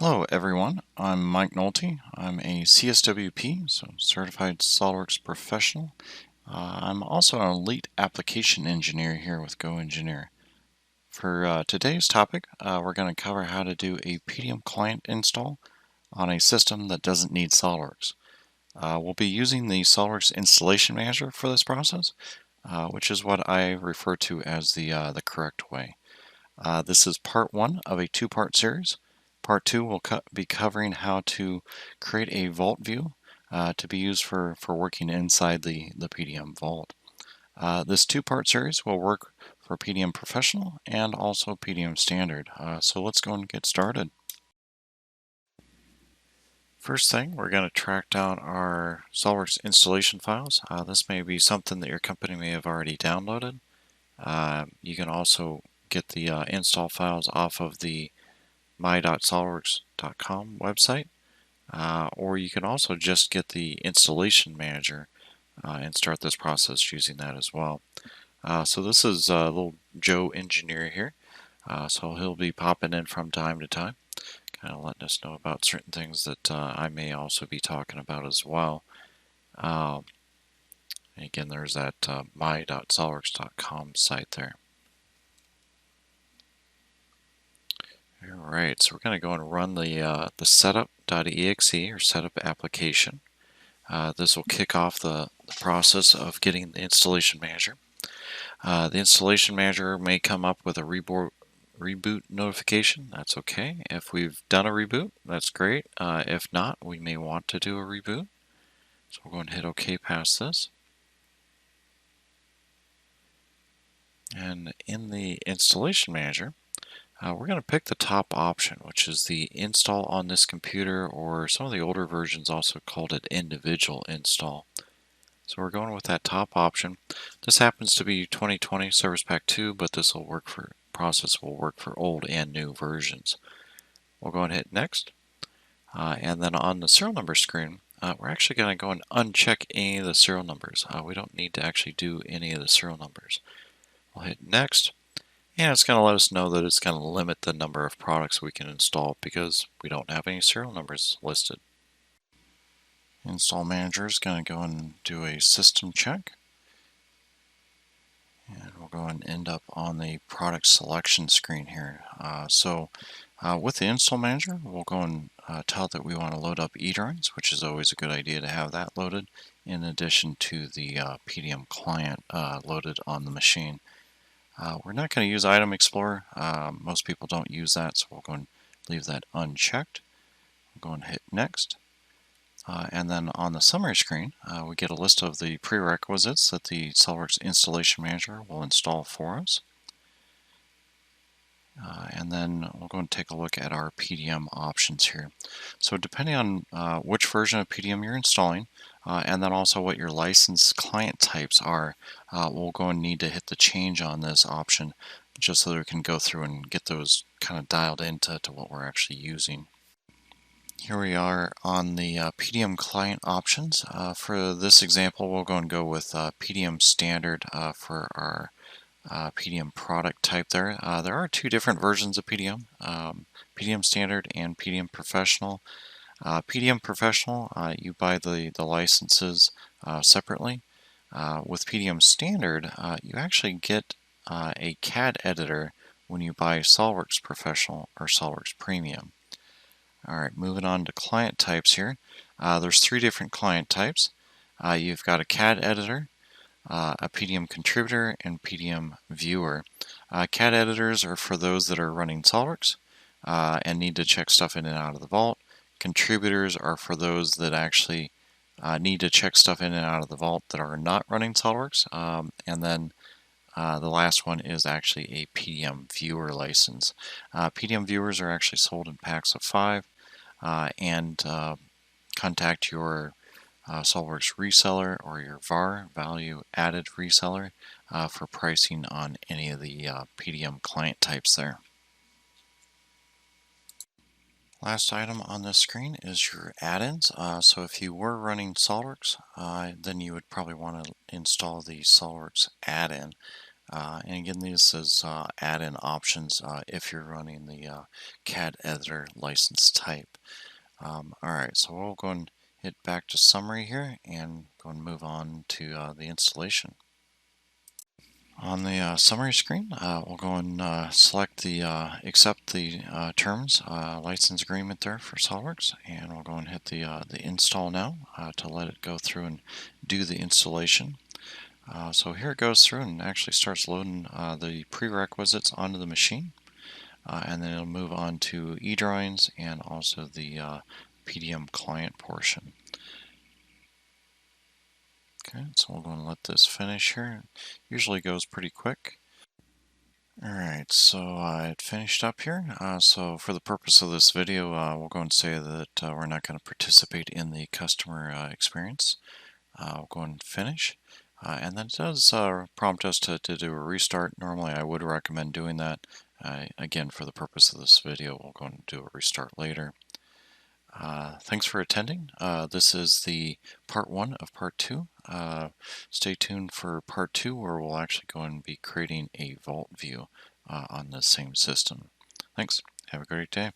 Hello everyone, I'm Mike Nolte. I'm a CSWP, so Certified SOLIDWORKS Professional. I'm also an Elite Application Engineer here with GoEngineer. For today's topic, we're going to cover how to do a Pdm client install on a system that doesn't need SOLIDWORKS. We'll be using the SOLIDWORKS Installation Manager for this process, which is what I refer to as the correct way. This is part one of a two-part series. Part two will be covering how to create a vault view to be used for working inside the Pdm vault. This two-part series will work for Pdm Professional and also Pdm Standard. So let's go and get started. First thing, we're going to track down our SOLIDWORKS installation files. This may be something that your company may have already downloaded. You can also get the install files off of the my.solidworks.com website, or you can also just get the installation manager and start this process using that as well. So this is little GoEngineer here, so he'll be popping in from time to time, kind of letting us know about certain things that I may also be talking about as well. Again, there's that my.solidworks.com site there. Alright, so we're going to go and run the setup.exe or setup application. This will kick off the process of getting the installation manager. The installation manager may come up with a reboot notification. That's okay. If we've done a reboot, that's great. If not, we may want to do a reboot. So we'll go and hit OK past this. And in the installation manager, we're going to pick the top option, which is the install on this computer, or some of the older versions also called it individual install. So we're going with that top option. This happens to be 2020 Service Pack 2, but this will work for process will work for old and new versions. We'll go and hit next. And then on the serial number screen, we're actually going to go and uncheck any of the serial numbers. We don't need to actually do any of the serial numbers. We'll hit next. And it's going to let us know that it's going to limit the number of products we can install because we don't have any serial numbers listed. Install Manager is going to go and do a system check. And we'll go and end up on the product selection screen here. With the Install Manager, we'll go and tell it that we want to load up eDrawings, which is always a good idea to have that loaded, in addition to the Pdm client loaded on the machine. We're not going to use Item Explorer. Most people don't use that, so we'll go and leave that unchecked. We'll go and hit Next. And then on the summary screen, we get a list of the prerequisites that the SOLIDWORKS Installation Manager will install for us. And then we'll go and take a look at our Pdm options here. So depending on which version of Pdm you're installing, and then also what your licensed client types are, we'll go and need to hit the change on this option just so that we can go through and get those kind of dialed into what we're actually using. Here we are on the Pdm Client Options. For this example, we'll go and go with Pdm Standard for our Pdm product type there. There are two different versions of Pdm, Pdm Standard and Pdm Professional. Pdm Professional, you buy the licenses separately. With Pdm Standard, you actually get a Cad Editor when you buy SOLIDWORKS Professional or SOLIDWORKS Premium. Alright, moving on to client types here. There's three different client types. You've got a Cad Editor, a Pdm Contributor, and Pdm Viewer. Cad Editors are for those that are running SOLIDWORKS and need to check stuff in and out of the vault. Contributors are for those that actually need to check stuff in and out of the vault that are not running SOLIDWORKS. And then the last one is actually a Pdm Viewer license. Pdm Viewers are actually sold in packs of 5, and contact your SOLIDWORKS reseller or your VAR, value added reseller, for pricing on any of the Pdm client types there. Last item on this screen is your add-ins. So if you were running SOLIDWORKS, then you would probably want to install the SOLIDWORKS add-in. And again, this is add-in options if you're running the Cad Editor license type. Alright, so we'll go and hit back to summary here and go and move on to the installation. On the summary screen, we'll go and select the accept the terms license agreement there for SOLIDWORKS, and we'll go and hit the install now to let it go through and do the installation. So here it goes through and actually starts loading the prerequisites onto the machine, and then it'll move on to eDrawings and also the Pdm client portion. Okay, so we'll go and let this finish here. Usually goes pretty quick. Alright, so it finished up here. So for the purpose of this video, we'll go and say that we're not going to participate in the customer experience. We'll go and finish. And then it does prompt us to do a restart. Normally I would recommend doing that. Again, for the purpose of this video, we'll go and do a restart later. Thanks for attending. This is the part 1 of part 2. Stay tuned for part 2 where we'll actually go and be creating a vault view on the same system. Thanks. Have a great day.